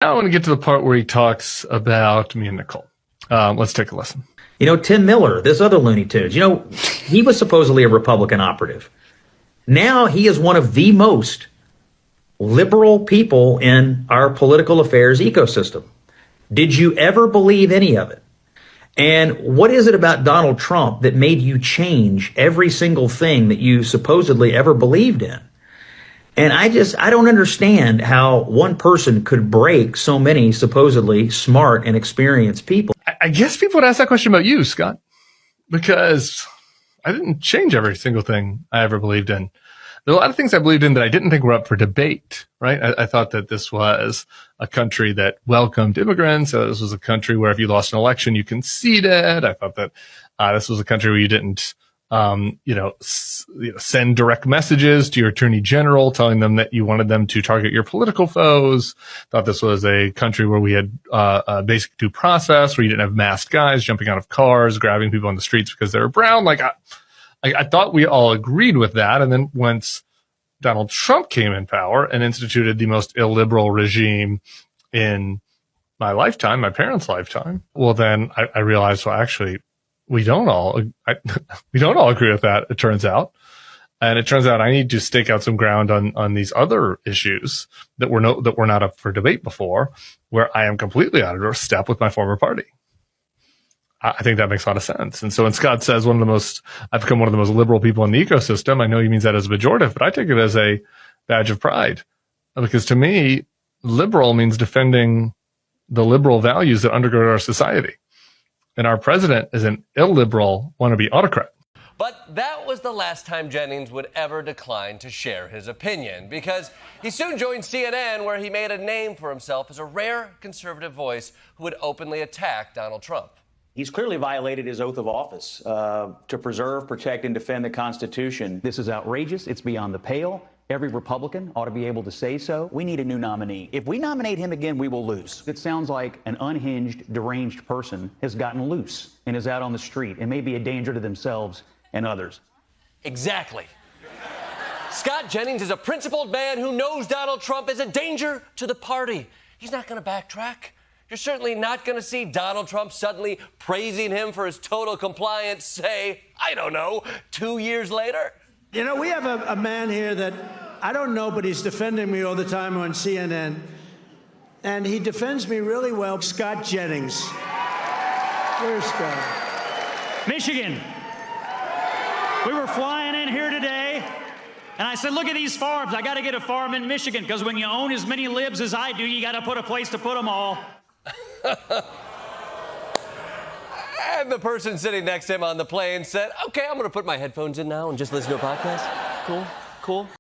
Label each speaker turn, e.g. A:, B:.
A: Now I want to get to the part where he talks about me and Nicole. Let's take a listen.
B: You know, Tim Miller, this other Looney Tunes, you know, he was supposedly a Republican operative. Now he is one of the most liberal people in our political affairs ecosystem. Did you ever believe any of it? And what is it about Donald Trump that made you change every single thing that you supposedly ever believed in? And I don't understand how one person could break so many supposedly smart and experienced people.
A: I guess people would ask that question about you, Scott, because I didn't change every single thing I ever believed in. There are a lot of things I believed in that I didn't think were up for debate, right? I thought that this was a country that welcomed immigrants. This was a country where if you lost an election, you conceded. I thought that this was a country where you didn't send direct messages to your attorney general telling them that you wanted them to target your political foes. Thought this was a country where we had a basic due process, where you didn't have masked guys jumping out of cars, grabbing people on the streets because they were brown. Like I thought we all agreed with that. And then once Donald Trump came in power and instituted the most illiberal regime in my lifetime, my parents' lifetime, well, then I realized, well, actually, we don't all agree with that, it turns out. And it turns out I need to stake out some ground on these other issues that were not up for debate before, where I am completely out of step with my former party. I think that makes a lot of sense. And so when Scott says I've become one of the most liberal people in the ecosystem, I know he means that as a pejorative, but I take it as a badge of pride. Because to me, liberal means defending the liberal values that undergird our society. And our president is an illiberal wannabe autocrat.
C: But that was the last time Jennings would ever decline to share his opinion, because he soon joined CNN, where he made a name for himself as a rare conservative voice who would openly attack Donald Trump.
D: He's clearly violated his oath of office to preserve, protect, and defend the Constitution.
E: This is outrageous. It's beyond the pale. Every Republican ought to be able to say so.
D: We need a new nominee. If we nominate him again, we will lose.
E: It sounds like an unhinged, deranged person has gotten loose and is out on the street and may be a danger to themselves and others.
C: Exactly. Scott Jennings is a principled man who knows Donald Trump is a danger to the party. He's not going to backtrack. You're certainly not going to see Donald Trump suddenly praising him for his total compliance, say, I don't know, 2 years later.
F: You know, we have a man here that I don't know, but he's defending me all the time on CNN. And he defends me really well. Scott Jennings. Where's Scott?
G: Michigan. We were flying in here today, and I said, look at these farms. I got to get a farm in Michigan, because when you own as many libs as I do, you got to put a place to put them all.
C: And the person sitting next to him on the plane said, okay, I'm going to put my headphones in now and just listen to a podcast. Cool.